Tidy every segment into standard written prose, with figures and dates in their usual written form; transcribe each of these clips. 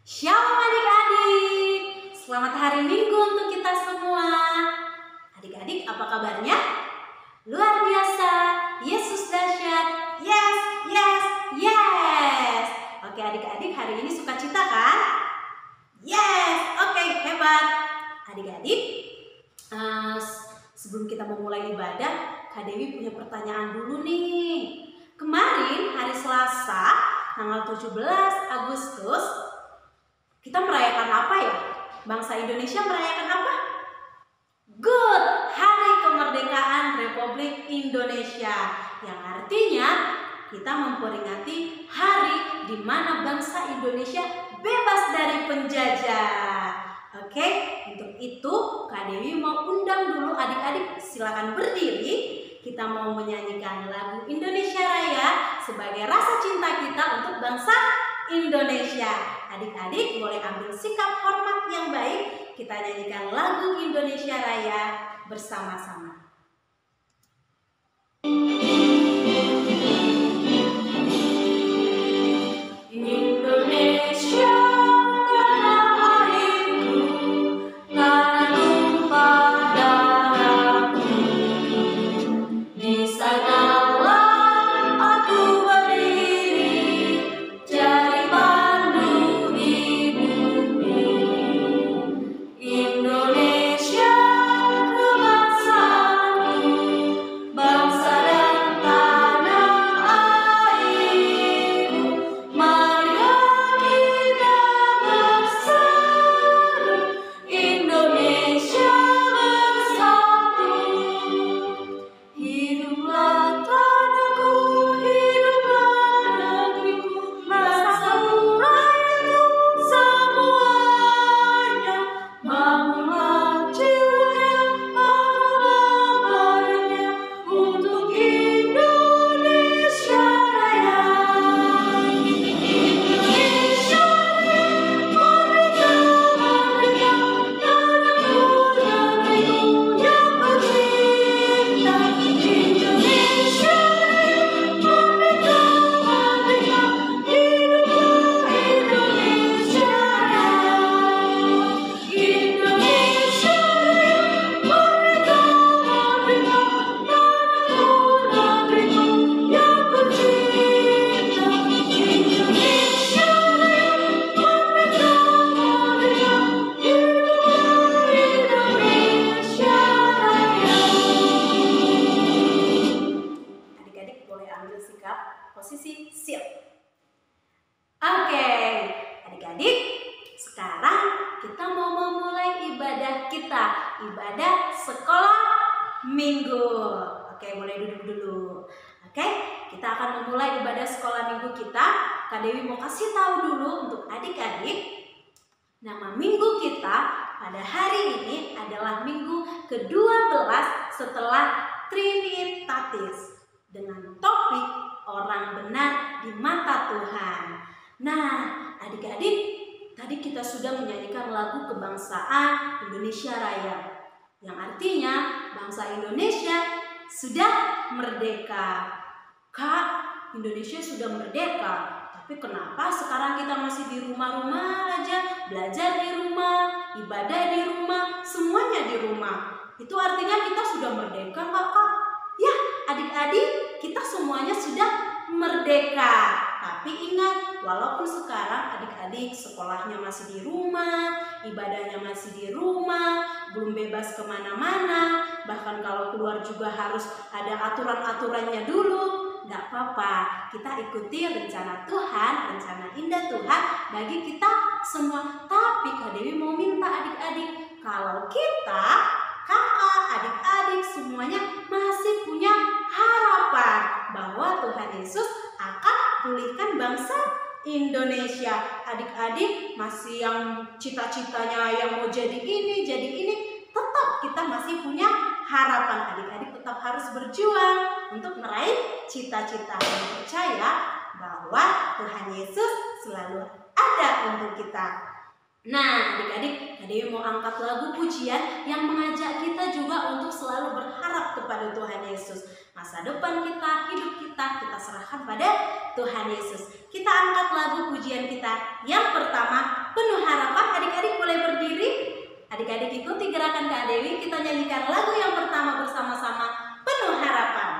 Shalom adik-adik, selamat hari Minggu untuk kita semua. Adik-adik apa kabarnya? Luar biasa, Yesus dahsyat, yes, yes, yes. Oke adik-adik, hari ini sukacita kan? Yes, oke, hebat. Adik-adik, sebelum kita memulai ibadah, Kak Dewi punya pertanyaan dulu nih. Kemarin hari Selasa, tanggal 17 Agustus, kita merayakan apa ya? Bangsa Indonesia merayakan apa? Good, Hari Kemerdekaan Republik Indonesia. Yang artinya kita memperingati hari di mana bangsa Indonesia bebas dari penjajah. Oke, untuk itu Kak Dewi mau undang dulu adik-adik, silakan berdiri. Kita mau menyanyikan lagu Indonesia Raya sebagai rasa cinta kita untuk bangsa Indonesia. Adik-adik boleh ambil sikap hormat yang baik. Kita nyanyikan lagu Indonesia Raya bersama-sama. Indonesia tanah airku, tanah tumpah darahku. Di sanalah aku berdiri, jadi pandu di bumi. Indonesia kebangsaanku, bangsa dan tanah airku. Marilah kita bersatu, Indonesia bersatu. Hiduplah tanahku, hiduplah negeriku, bangsaku, rakyatku semuanya. Bangunlah jiwanya, bangunlah badannya untuk Indonesia Raya. Indonesia Raya, merdeka, merdeka, tanahku, negeriku yang kucinta. Indonesia Raya, merdeka, merdeka, hiduplah Indonesia Raya. Indonesia Raya, merdeka, merdeka, tanahku, negeriku yang kucinta. Indonesia Raya, merdeka, merdeka, hiduplah Indonesia Raya. Adik-adik boleh ambil sikap posisi siap. Oke, adik-adik, sekarang kita mau memulai ibadah kita, ibadah sekolah minggu. Oke, boleh duduk dulu. Oke, kita akan memulai ibadah sekolah minggu kita. Kak Dewi mau kasih tahu dulu untuk adik-adik, nama minggu kita pada hari ini adalah minggu ke-12 setelah Trinitatis dengan topik orang benar di mata Tuhan. Nah, adik-adik, tadi kita sudah menyanyikan lagu kebangsaan Indonesia Raya, yang artinya bangsa Indonesia sudah merdeka. Kak, Indonesia sudah merdeka, tapi kenapa sekarang kita masih di rumah-rumah aja, belajar di rumah, ibadah di rumah, semuanya di rumah? Itu artinya kita sudah merdeka nggak, Kak? Ya, adik-adik, kita semuanya sudah merdeka. Tapi ingat, walaupun sekarang adik-adik sekolahnya masih di rumah, ibadahnya masih di rumah, belum bebas kemana-mana, bahkan kalau keluar juga harus ada aturan-aturannya dulu. Nggak apa-apa, kita ikuti rencana Tuhan, rencana indah Tuhan bagi kita semua. Tapi Kak Dewi mau minta adik-adik, kalau kita, kakak, adik-adik semuanya masih punya harapan bahwa Tuhan Yesus akan pulihkan bangsa Indonesia. Adik-adik masih yang cita-citanya yang mau jadi ini, tetap kita masih punya harapan. Adik-adik tetap harus berjuang untuk meraih cita-cita dan percaya bahwa Tuhan Yesus selalu ada untuk kita. Nah, adik-adik, Kak Dewi mau angkat lagu pujian yang mengajak kita juga untuk selalu berharap kepada Tuhan Yesus. Masa depan kita, hidup kita serahkan pada Tuhan Yesus. Kita angkat lagu pujian kita. Yang pertama, penuh harapan. Adik-adik boleh berdiri. Adik-adik ikuti gerakan Kak Dewi. Kita nyanyikan lagu yang pertama bersama-sama, Penuh Harapan.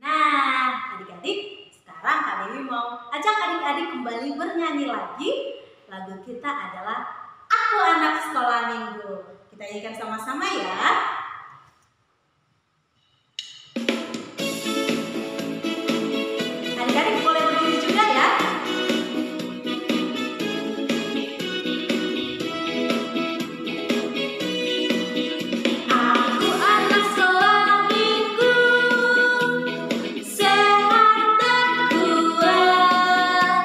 Nah, adik-adik, sekarang Kak Dewi mau ajak adik-adik kembali bernyanyi lagi. Lagu kita adalah Aku anak sekolah minggu. Kita nyanyikan sama-sama ya. Adik-adik boleh berdiri juga ya. Aku anak sekolah minggu, sehat dan kuat,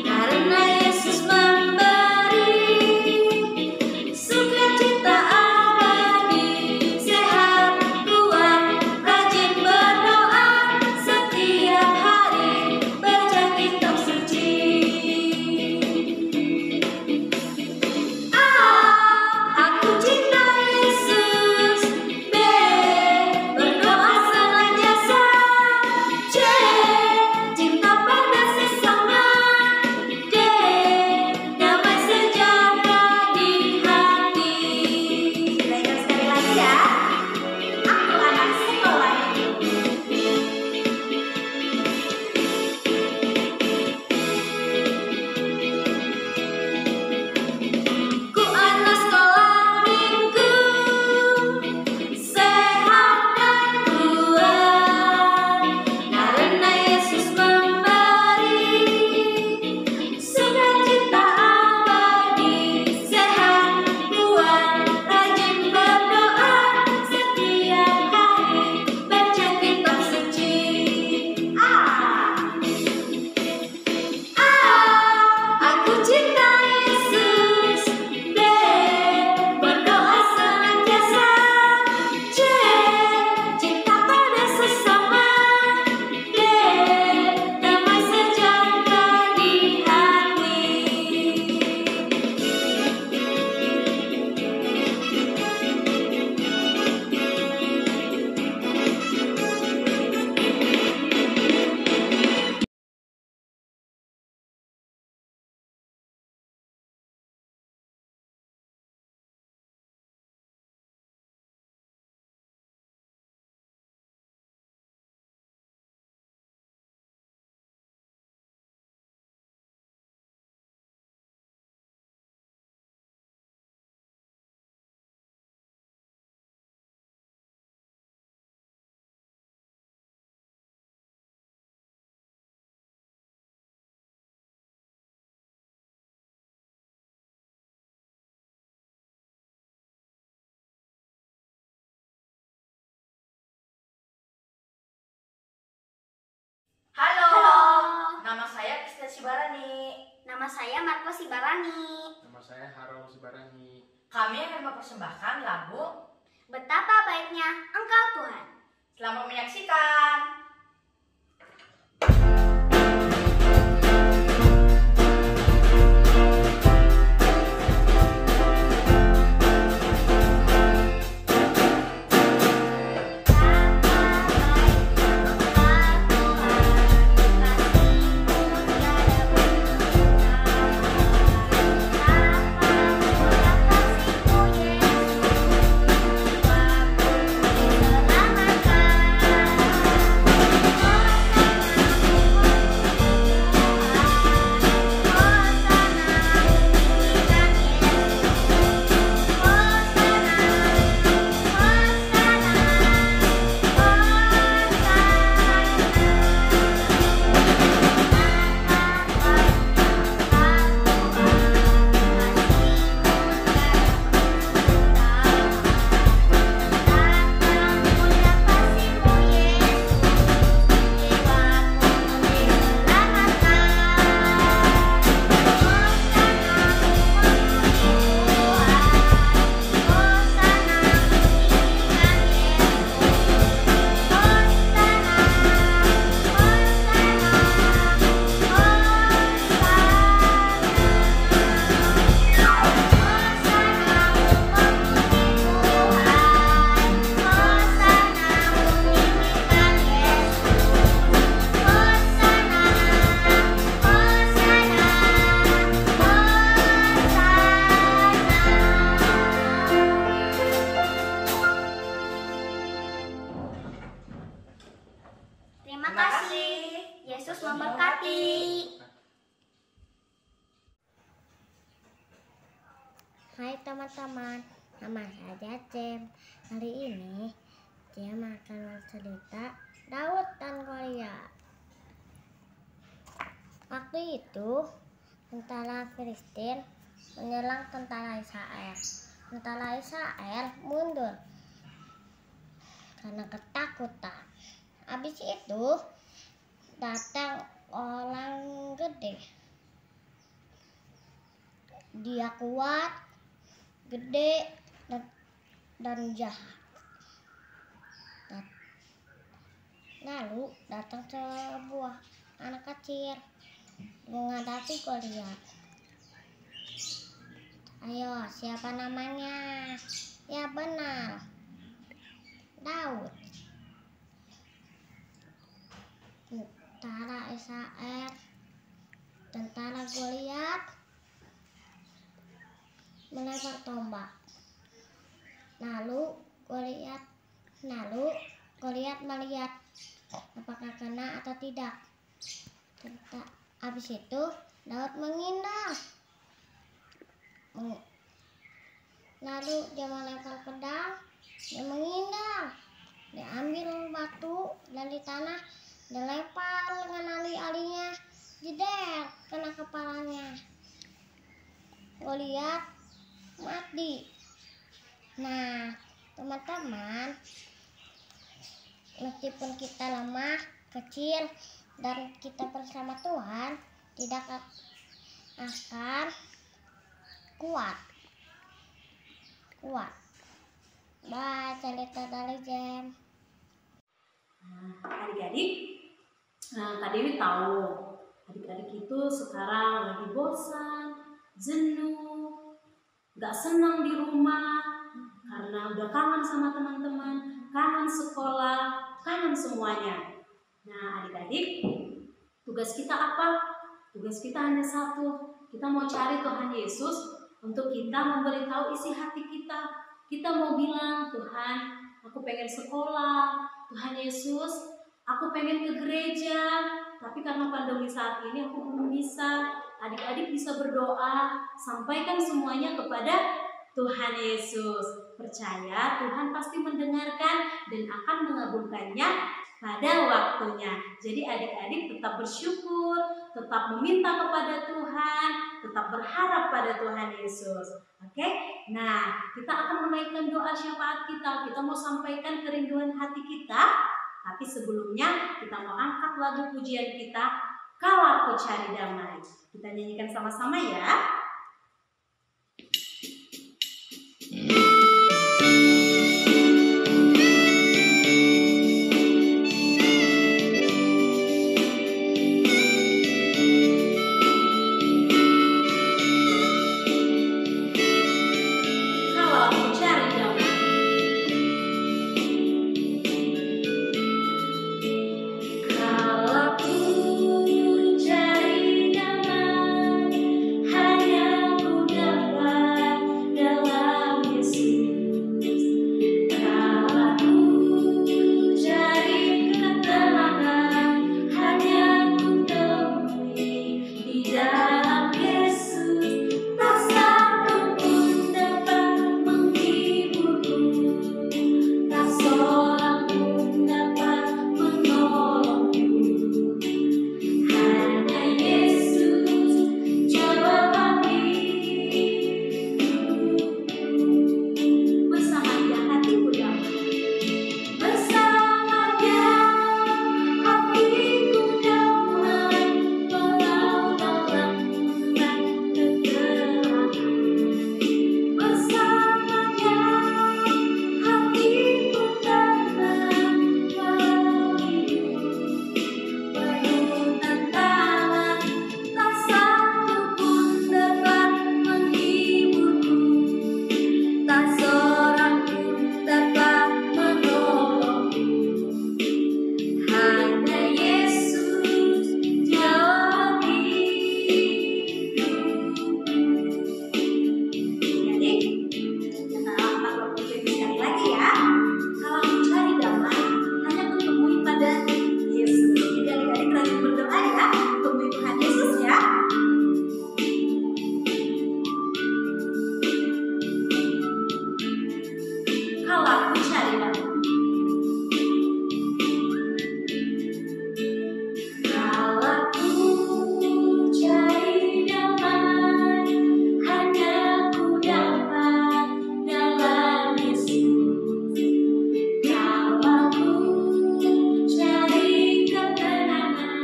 karena Yesus memberi sukacita abadi. Sehat, kuat, rajin berdoa, setiap hari baca kitab suci. Aku cinta Yesus. B, berdoa senantiasa. C, cinta pada sesama. D, damai sejahtera di hati. Kita ingat sekali lagi ya. Aku anak sekolah minggu. Ku anak sekolah minggu, sehat dan kuat, karena Yesus memberi sukacita abadi. Sehat, kuat, rajin berdoa, setiap hari baca kitab suci. Aku cinta Yesus. B, berdoa senantiasa. C, cinta pada sesama. D, damai sejahtera di hati. Halo, Halo. nama saya Krista Sibarani. Nama saya Marco Sibarani. Nama saya Harol Sibarani. Kami akan mempersembahkan lagu. Betapa baiknya Engkau Tuhan. Selamat menyaksikan. Hai teman-teman, nama saya Jem. Hari ini Jem akan bercerita Daud dan Goliat. Waktu itu tentara Filistin menyerang tentara Israel. Tentara Israel mundur karena ketakutan. Habis itu datang orang gede. Dia kuat, gede, dan jahat. Lalu datang sebuah anak kecil menghadapi Goliat. Ayo, siapa namanya? Ya benar, Daud. Tentara Israel, tentara Goliat melempar tombak. Lalu Goliat melihat apakah kena atau tidak. Habis itu Daud menghindar. Lalu dia melempar pedang, dia menghindar. Dia ambil batu dari tanah, dilempar dengan alih-alihnya, jeder kena kepalanya. Goliat mati. Nah, teman-teman, meskipun kita lemah, kecil, dan kita bersama Tuhan, tidak akan kuat. Bye, cerita dari Jem. Adik-adik, Kak Dewi tahu adik-adik itu sekarang lagi bosan, jenuh, gak senang di rumah karena udah kangen sama teman-teman, kangen sekolah, kangen semuanya. Nah, adik-adik, tugas kita apa? Tugas kita hanya satu. Kita mau cari Tuhan Yesus untuk kita memberitahu isi hati kita. Kita mau bilang, Tuhan, aku pengen sekolah. Tuhan Yesus, aku pengen ke gereja. Tapi karena pandemi saat ini aku belum bisa. Adik-adik bisa berdoa, sampaikan semuanya kepada Tuhan Yesus. Percaya Tuhan pasti mendengarkan dan akan mengabulkannya pada waktunya. Jadi adik-adik tetap bersyukur, tetap meminta kepada Tuhan, tetap berharap pada Tuhan Yesus. Oke? Nah, kita akan menaikkan doa syafaat kita. Kita mau sampaikan kerinduan hati kita. Tapi sebelumnya kita mau angkat lagu pujian kita, Kalau Aku Cari Damai. Kita nyanyikan sama-sama ya. Hanya Kalau ku cari damai. Kalau ku cari damai, hanya ku dapat dalam Yesus. Kalau ku cari ketenangan,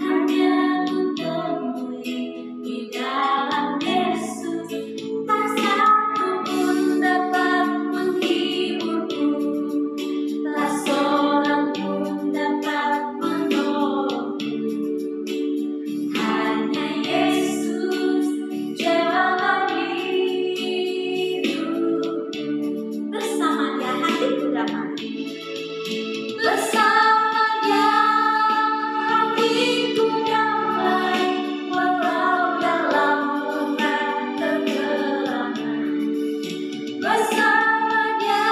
hanya ku temui di dalam Yesus. Tak satu pun dapat menghiburku, tak seorang pun dapat menolongku. Hanya Yesus jawaban hidupku. Bersama Dia hatiku damai. Bersama Dia hatiku damai, walau dalam lembah kegelapan. Bersama Dia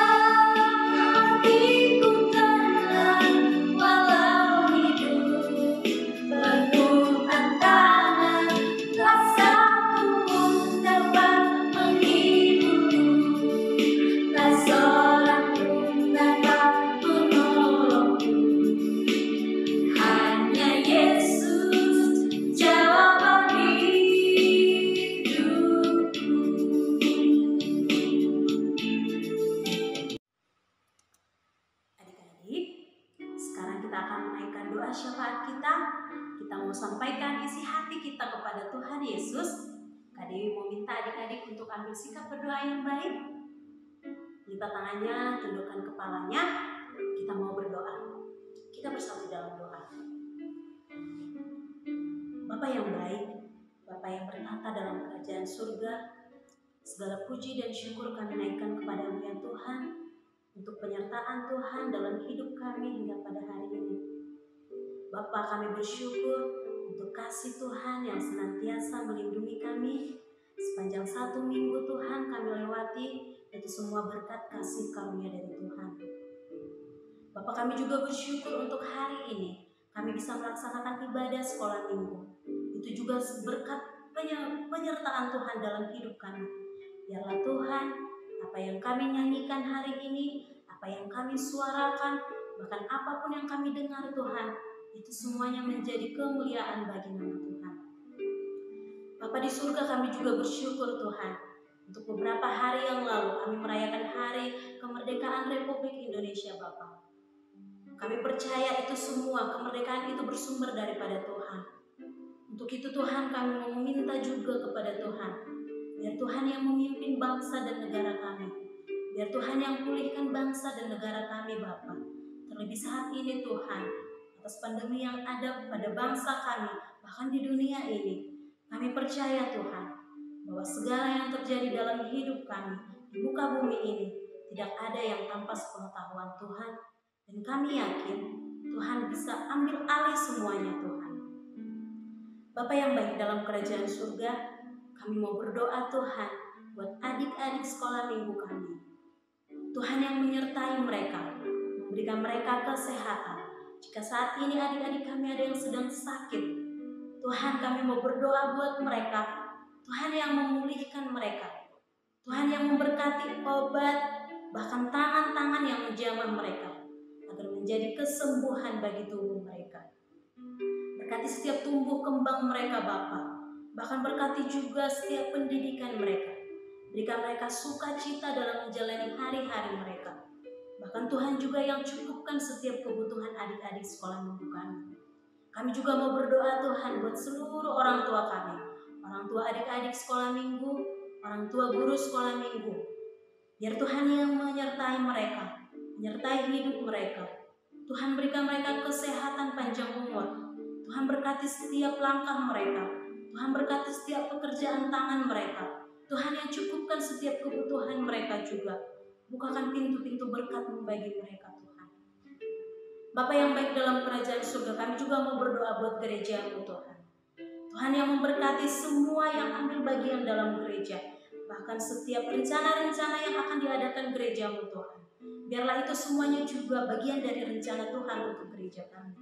hatiku tenang, walau hidup penuh tantangan. Tak satu pun dapat menghiburku, tak seorang pun dapat menolongku. Hanya Yesus jawaban hidupku. Adik-adik, sekarang kita akan menaikkan doa syafaat kita. Kita mau sampaikan isi hati kita kepada Tuhan Yesus. Kak Dewi mau minta adik-adik untuk ambil sikap berdoa yang baik. Lipat tangannya, tundukkan kepalanya. Kita mau berdoa. Kita bersatu dalam doa. Bapa yang baik, Bapa yang bertata dalam kerajaan surga, segala puji dan syukur kami naikkan kepada-Mu ya Tuhan, untuk penyertaan Tuhan dalam hidup kami hingga pada hari ini. Bapa, kami bersyukur untuk kasih Tuhan yang senantiasa melindungi kami sepanjang 1 minggu Tuhan kami lewati. Itu semua berkat kasih karunia dari Tuhan. Bapa, kami juga bersyukur untuk hari ini kami bisa melaksanakan ibadah sekolah minggu. Itu juga berkat penyertaan Tuhan dalam hidup kami. Biarlah Tuhan, apa yang kami nyanyikan hari ini, apa yang kami suarakan, bahkan apapun yang kami dengar Tuhan, itu semuanya menjadi kemuliaan bagi nama Tuhan. Bapa di surga, kami juga bersyukur Tuhan, untuk beberapa hari yang lalu kami merayakan hari kemerdekaan Republik Indonesia Bapa. Kami percaya itu semua, kemerdekaan itu bersumber daripada Tuhan. Untuk itu Tuhan, kami mau meminta juga kepada Tuhan, biar Tuhan yang memimpin bangsa dan negara kami. Biar Tuhan yang pulihkan bangsa dan negara kami Bapa. Terlebih saat ini Tuhan, atas pandemi yang ada pada bangsa kami, bahkan di dunia ini, kami percaya Tuhan, bahwa segala yang terjadi dalam hidup kami di muka bumi ini tidak ada yang tanpa sepengetahuan Tuhan. Dan kami yakin Tuhan bisa ambil alih semuanya Tuhan. Bapa yang baik dalam kerajaan surga, kami mau berdoa Tuhan buat adik-adik sekolah minggu kami. Tuhan yang menyertai mereka, memberikan mereka kesehatan. Jika saat ini adik-adik kami ada yang sedang sakit, Tuhan, kami mau berdoa buat mereka. Tuhan yang memulihkan mereka, Tuhan yang memberkati obat, bahkan tangan-tangan yang menjamah mereka, agar menjadi kesembuhan bagi tubuh mereka. Berkati setiap tumbuh kembang mereka Bapa, bahkan berkati juga setiap pendidikan mereka. Berikan mereka sukacita dalam menjalani hari-hari mereka. Bahkan Tuhan juga yang cukupkan setiap kebutuhan adik-adik sekolah minggu kami. Kami juga mau berdoa Tuhan buat seluruh orang tua kami, orang tua adik-adik sekolah minggu, orang tua guru sekolah minggu. Biar Tuhan yang menyertai mereka, menyertai hidup mereka. Tuhan berikan mereka kesehatan panjang umur. Tuhan berkati setiap langkah mereka. Tuhan berkati setiap pekerjaan tangan mereka. Tuhan yang cukupkan setiap kebutuhan mereka juga. Bukakan pintu-pintu berkat-Mu bagi mereka Tuhan. Bapa yang baik dalam kerajaan surga, kami juga mau berdoa buat gereja-Mu Tuhan. Tuhan yang memberkati semua yang ambil bagian dalam gereja. Bahkan setiap rencana-rencana yang akan diadakan gereja-Mu Tuhan. Biarlah itu semuanya juga bagian dari rencana Tuhan untuk gereja kami.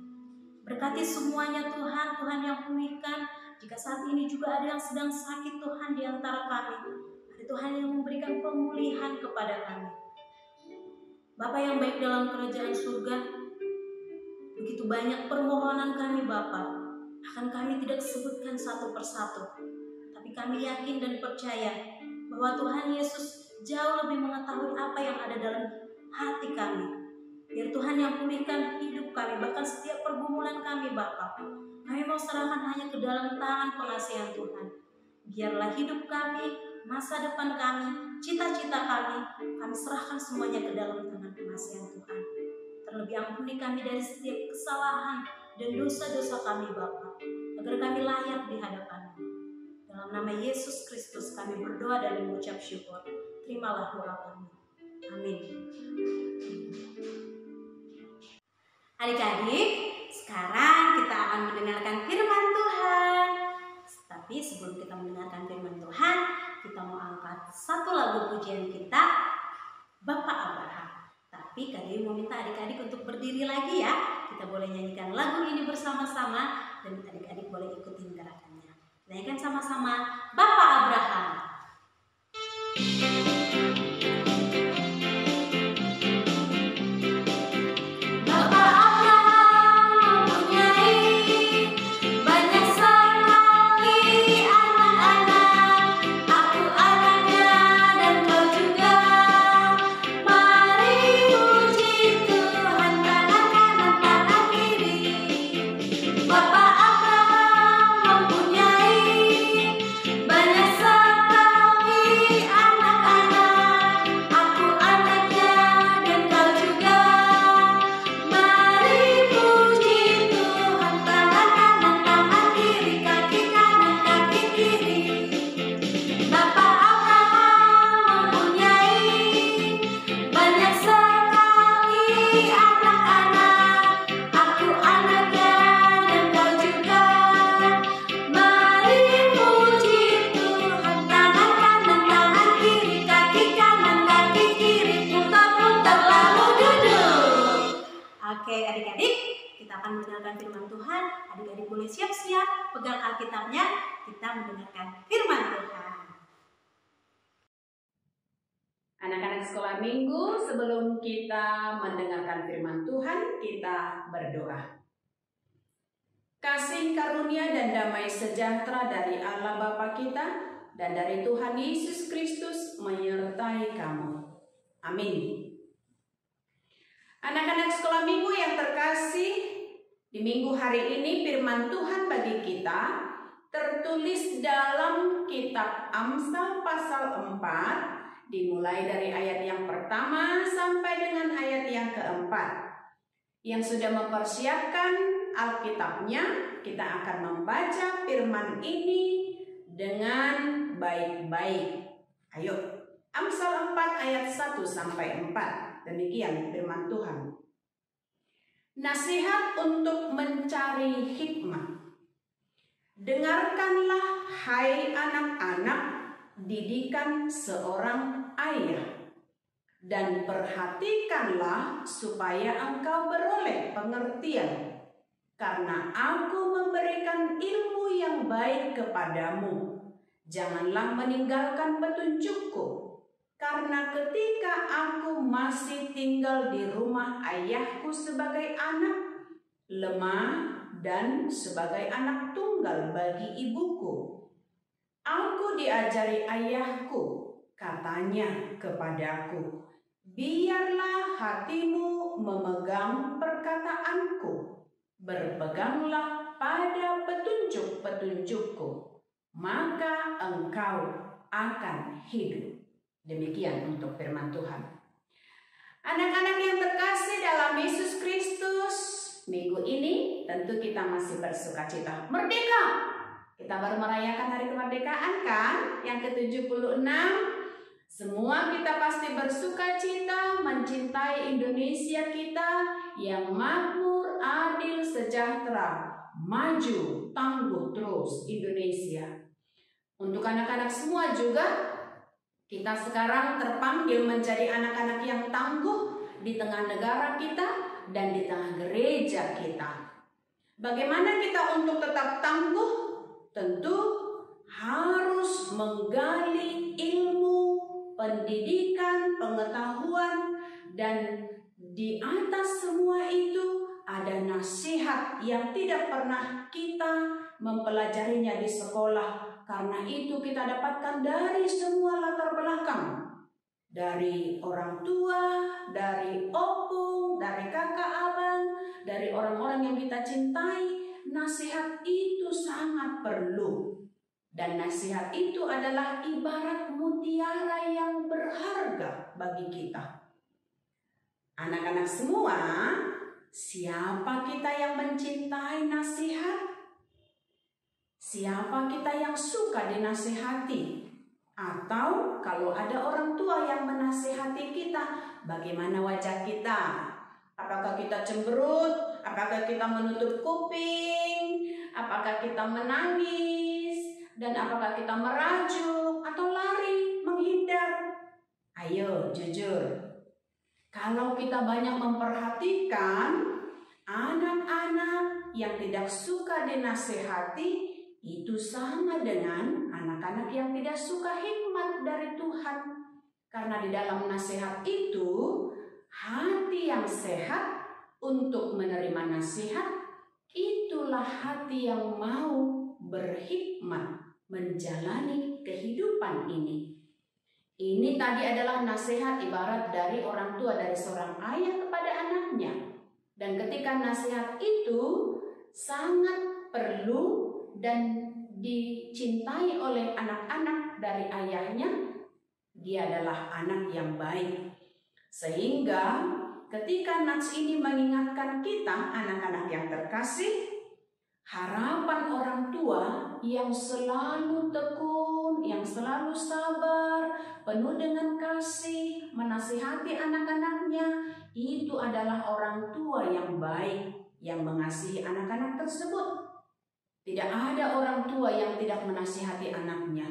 Berkati semuanya Tuhan, Tuhan yang pulihkan. Jika saat ini juga ada yang sedang sakit Tuhan di antara kami, ada Tuhan yang memberikan pemulihan kepada kami. Bapa yang baik dalam kerajaan surga, begitu banyak permohonan kami Bapa, akan kami tidak sebutkan satu persatu. Tapi kami yakin dan percaya bahwa Tuhan Yesus jauh lebih mengetahui apa yang ada dalam hati kami. Biar Tuhan yang pulihkan hidup kami, bahkan setiap pergumulan kami Bapa. Kami mau serahkan hanya ke dalam tangan pengasihan Tuhan. Biarlah hidup kami, masa depan kami, cita-cita kami serahkan semuanya ke dalam tangan pengasihan Tuhan. Terlebih ampuni kami dari setiap kesalahan dan dosa-dosa kami Bapa, agar kami layak di hadapan-Mu. Dalam nama Yesus Kristus kami berdoa dan mengucap syukur. Terimalah doa kami. Amin. Adik-adik, sekarang kita akan mendengarkan firman Tuhan. Tapi sebelum kita mendengarkan firman Tuhan, kita mau angkat satu lagu pujian kita, Bapak Abraham. Tapi Kak Dewi mau minta adik-adik untuk berdiri lagi ya. Kita boleh nyanyikan lagu ini bersama-sama dan adik-adik boleh ikutin gerakannya. Nyanyikan sama-sama Bapak Abraham. Oke adik-adik, kita akan mendengarkan firman Tuhan. Adik-adik boleh siap-siap pegang Alkitabnya, kita mendengarkan firman Tuhan. Anak-anak sekolah minggu, sebelum kita mendengarkan firman Tuhan, kita berdoa. Kasih karunia dan damai sejahtera dari Allah Bapa kita dan dari Tuhan Yesus Kristus menyertai kamu. Amin. Anak-anak sekolah minggu yang terkasih, di minggu hari ini firman Tuhan bagi kita tertulis dalam kitab Amsal pasal 4, dimulai dari ayat yang pertama sampai dengan ayat yang keempat. Yang sudah mempersiapkan Alkitabnya, kita akan membaca firman ini dengan baik-baik. Ayo, Amsal 4 ayat 1 sampai 4. Demikian firman Tuhan. Nasihat untuk mencari hikmah. Dengarkanlah hai anak-anak didikan seorang ayah, dan perhatikanlah supaya engkau beroleh pengertian, karena aku memberikan ilmu yang baik kepadamu. Janganlah meninggalkan petunjukku, karena ketika aku masih tinggal di rumah ayahku sebagai anak, lemah dan sebagai anak tunggal bagi ibuku, aku diajari ayahku, katanya kepadaku, biarlah hatimu memegang perkataanku, berpeganglah pada petunjuk-petunjukku, maka engkau akan hidup. Demikian untuk firman Tuhan. Anak-anak yang terkasih dalam Yesus Kristus, minggu ini tentu kita masih bersukacita. Merdeka! Kita baru merayakan hari kemerdekaan kan? Yang ke-76. Semua kita pasti bersukacita mencintai Indonesia kita yang makmur, adil, sejahtera, maju, tangguh terus Indonesia. Untuk anak-anak semua juga, kita sekarang terpanggil menjadi anak-anak yang tangguh di tengah negara kita dan di tengah gereja kita. Bagaimana kita untuk tetap tangguh? Tentu harus menggali ilmu, pendidikan, pengetahuan Dan di atas semua itu ada nasihat yang tidak pernah kita mempelajarinya di sekolah. Karena itu kita dapatkan dari semua latar belakang. Dari orang tua, dari opung, dari kakak abang, dari orang-orang yang kita cintai. Nasihat itu sangat perlu. Dan nasihat itu adalah ibarat mutiara yang berharga bagi kita. Anak-anak semua, siapa kita yang mencintai nasihat? Siapa kita yang suka dinasihati? Atau kalau ada orang tua yang menasihati kita, bagaimana wajah kita? Apakah kita cemberut? Apakah kita menutup kuping? Apakah kita menangis? Dan apakah kita merajuk atau lari, menghindar? Ayo, jujur. Kalau kita banyak memperhatikan anak-anak yang tidak suka dinasehati, itu sama dengan anak-anak yang tidak suka hikmat dari Tuhan. Karena di dalam nasihat itu, hati yang sehat untuk menerima nasihat, itulah hati yang mau berhikmat menjalani kehidupan ini. Ini tadi adalah nasihat ibarat dari orang tua, dari seorang ayah kepada anaknya. Dan ketika nasihat itu sangat perlu dan dicintai oleh anak-anak dari ayahnya, dia adalah anak yang baik. Sehingga ketika nats ini mengingatkan kita, anak-anak yang terkasih, harapan orang tua yang selalu tekun, yang selalu sabar, penuh dengan kasih, menasihati anak-anaknya, itu adalah orang tua yang baik, yang mengasihi anak-anak tersebut. Tidak ada orang tua yang tidak menasihati anaknya.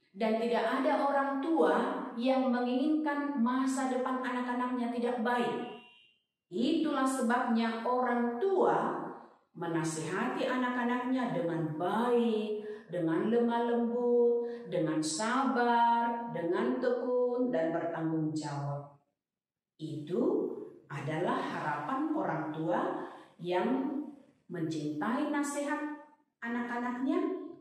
Dan tidak ada orang tua yang menginginkan masa depan anak-anaknya tidak baik. Itulah sebabnya orang tua menasihati anak-anaknya dengan baik, dengan lemah lembut, dengan sabar, dengan tekun, dan bertanggung jawab. Itu adalah harapan orang tua yang mencintai nasihat anak-anaknya.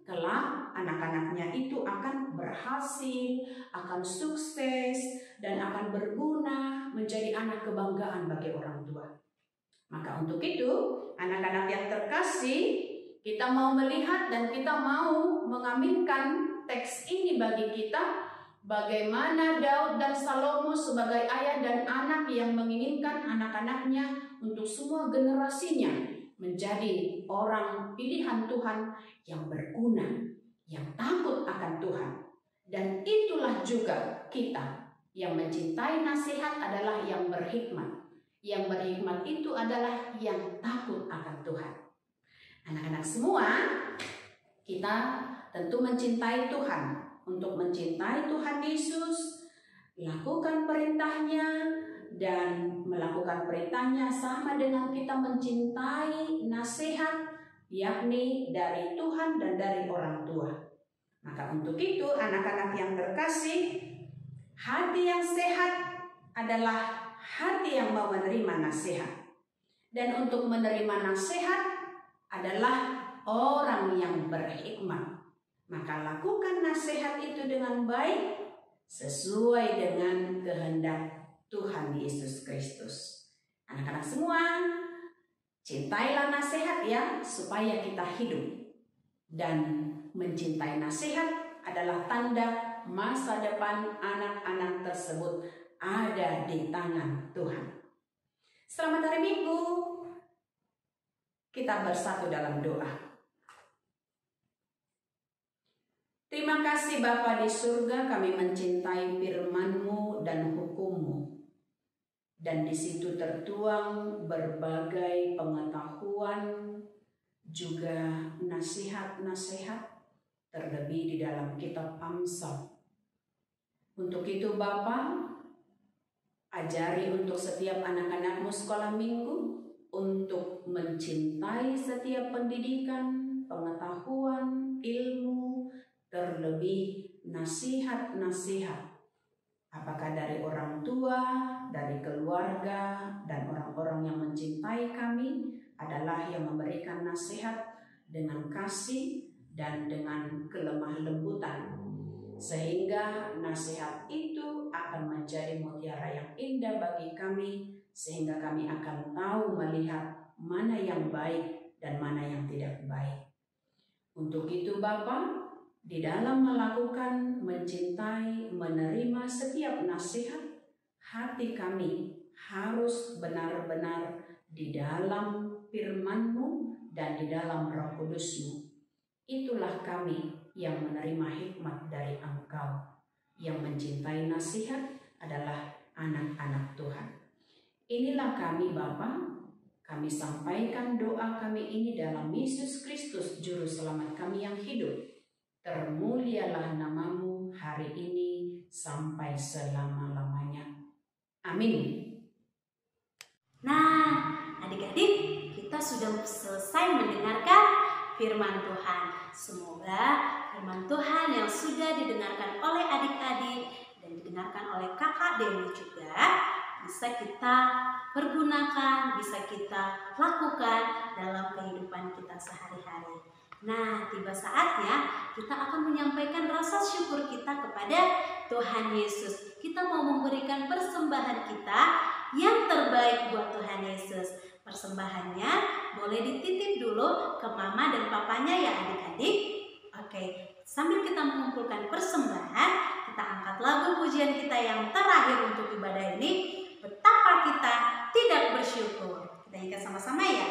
Kelak anak-anaknya itu akan berhasil, akan sukses, dan akan berguna menjadi anak kebanggaan bagi orang tua. Maka untuk itu, anak-anak yang terkasih, kita mau melihat dan kita mau mengaminkan teks ini bagi kita, bagaimana Daud dan Salomo sebagai ayah dan anak yang menginginkan anak-anaknya untuk semua generasinya menjadi orang pilihan Tuhan yang berguna, yang takut akan Tuhan. Dan itulah juga kita yang mencintai nasihat adalah yang berhikmat. Yang berhikmat itu adalah yang takut akan Tuhan. Anak-anak semua, kita tentu mencintai Tuhan. Untuk mencintai Tuhan Yesus, lakukan perintahnya, dan melakukan perintahnya sama dengan kita mencintai nasihat, yakni dari Tuhan dan dari orang tua. Maka untuk itu, anak-anak yang terkasih, hati yang sehat adalah hati yang mau menerima nasihat. Dan untuk menerima nasihat adalah orang yang berhikmat. Maka lakukan nasihat itu dengan baik, sesuai dengan kehendak Tuhan Yesus Kristus. Anak-anak semua, cintailah nasihat ya, supaya kita hidup. Dan mencintai nasihat adalah tanda masa depan anak-anak tersebut ada di tangan Tuhan. Selamat hari Minggu. Kita bersatu dalam doa. Terima kasih Bapa di surga, kami mencintai firman-Mu dan hukum-Mu. Dan di situ tertuang berbagai pengetahuan, juga nasihat-nasihat, terlebih di dalam kitab Amsal. Untuk itu Bapa, ajari untuk setiap anak-anak-Mu sekolah minggu untuk mencintai setiap pendidikan, pengetahuan, ilmu, terlebih nasihat-nasihat. apakah dari orang tua, dari keluarga, dan orang-orang yang mencintai kami adalah yang memberikan nasihat dengan kasih dan dengan kelemah lembutan, sehingga nasihat itu akan menjadi mutiara yang indah bagi kami, sehingga kami akan tahu melihat mana yang baik dan mana yang tidak baik. Untuk itu Bapa, di dalam melakukan, mencintai, menerima setiap nasihat, hati kami harus benar-benar di dalam firman-Mu dan di dalam Roh Kudus-Mu. Itulah kami yang menerima hikmat dari Engkau. Yang mencintai nasihat adalah anak-anak Tuhan. Inilah kami Bapa. Kami sampaikan doa kami ini dalam Yesus Kristus, Juru Selamat kami yang hidup. Termulialah nama-Mu hari ini sampai selama-lamanya. Amin. Nah, adik-adik, kita sudah selesai mendengarkan firman Tuhan. Semoga firman Tuhan yang sudah didengarkan oleh adik-adik dan didengarkan oleh kakak Dewi juga bisa kita pergunakan, bisa kita lakukan dalam kehidupan kita sehari-hari. Nah, tiba saatnya kita akan menyampaikan rasa syukur kita kepada Tuhan Yesus. Kita mau memberikan persembahan kita yang terbaik buat Tuhan Yesus. Persembahannya boleh dititip dulu ke mama dan papanya ya adik-adik. Oke, sambil kita mengumpulkan persembahan, kita angkat lagu pujian kita yang terakhir untuk ibadah ini. Betapa kita tidak bersyukur. Kita nyanyikan sama-sama ya.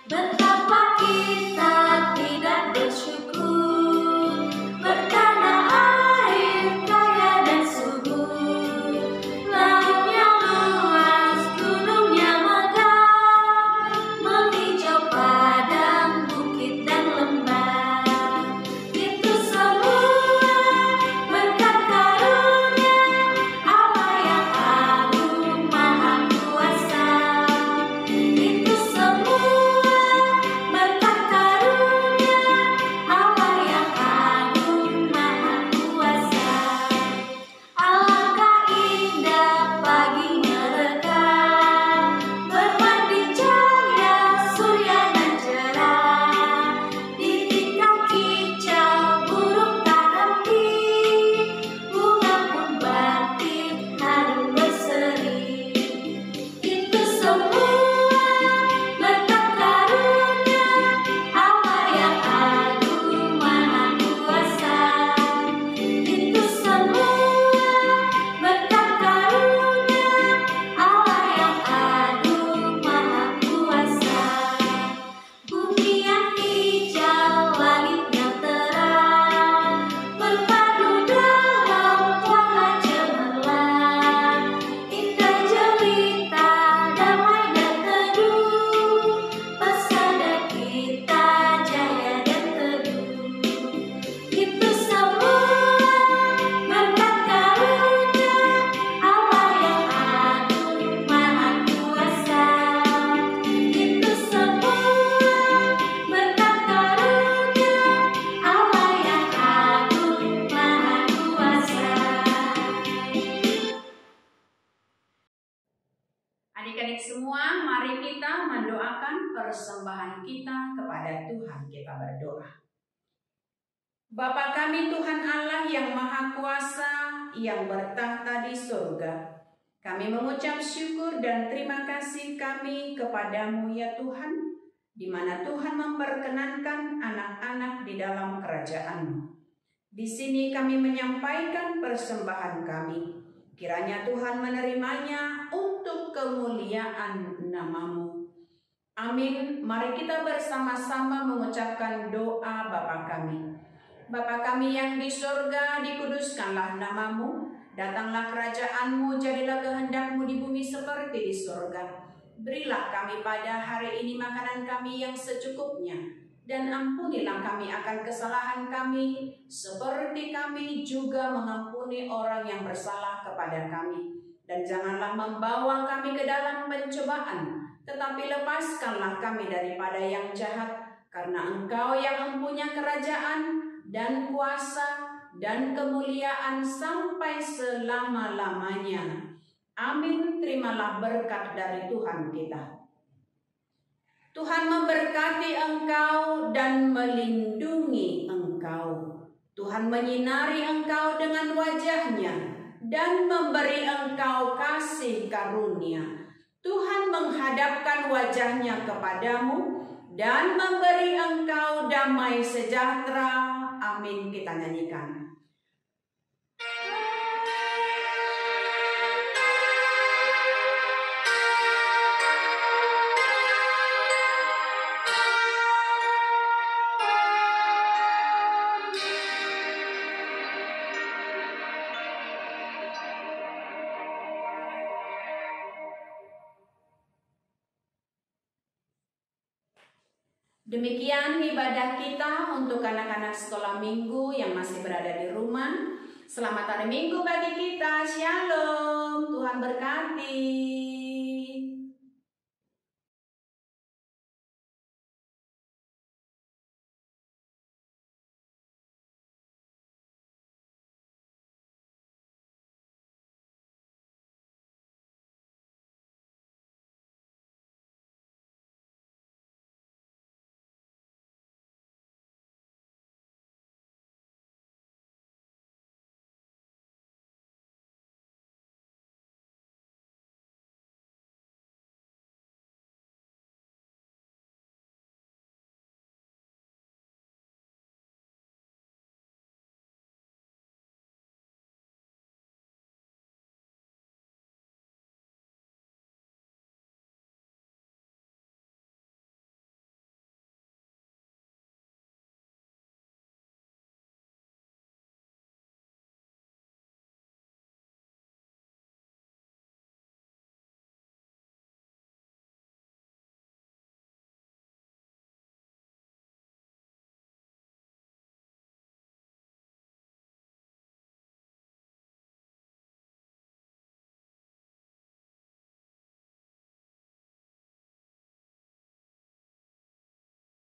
Betapa kita tidak bersyukur, bertanah air kaya dan subur, lautnya luas, gunungnya megah, menghijau padang, bukit dan lembah. Itu semua berkat karunia Allah yang agung maha kuasa. Itu semua berkat karunia Allah yang agung maha kuasa. Alangkah indah pagi mereka, bermandi cahaya surya dan cerah. Di tingkah kicau burung tak henti, bunga pun bangkit harum berseri. Itu semua berkat karunia Allah yang agung maha kuasa. Itu semua berkat karunia Allah yang agung maha kuasa. Bumi yang hijau, langit yang terang, berpadu dalam warna cemerlang. Indah jelita, damai dan teduh, pesona kita jaya dan teduh. Itu semua berkat karunia Allah yang agung maha kuasa. Itu semua berkat karunia Allah yang agung maha kuasa. Adik-adik semua, mari kita mendoakan persembahan kita kepada Tuhan. Kita berdoa. Bapa kami Tuhan Allah yang Maha Kuasa, yang bertahta di surga, kami mengucap syukur dan terima kasih kami kepadamu ya Tuhan, di mana Tuhan memperkenankan anak-anak di dalam kerajaan-Mu. Di sini kami menyampaikan persembahan kami. Kiranya Tuhan menerimanya untuk kemuliaan nama-Mu. Amin. Mari kita bersama-sama mengucapkan doa Bapa kami. Bapa kami yang di surga, dikuduskanlah nama-Mu. Datanglah kerajaan-Mu, jadilah kehendak-Mu di bumi seperti di surga. Berilah kami pada hari ini makanan kami yang secukupnya. Dan ampunilah kami akan kesalahan kami, seperti kami juga mengampuni orang yang bersalah kepada kami. Dan janganlah membawa kami ke dalam pencobaan, tetapi lepaskanlah kami daripada yang jahat, karena Engkau yang mempunyai kerajaan dan kuasa dan kemuliaan sampai selama-lamanya. Amin. Terimalah berkat dari Tuhan kita. Tuhan memberkati engkau dan melindungi engkau. Tuhan menyinari engkau dengan wajah-Nya dan memberi engkau kasih karunia. Tuhan menghadapkan wajah-Nya kepadamu dan memberi engkau damai sejahtera. Amin. Kita nyanyikan. Demikian ibadah kita untuk anak-anak sekolah minggu yang masih berada di rumah. Selamat hari Minggu bagi kita. Shalom. Tuhan berkati.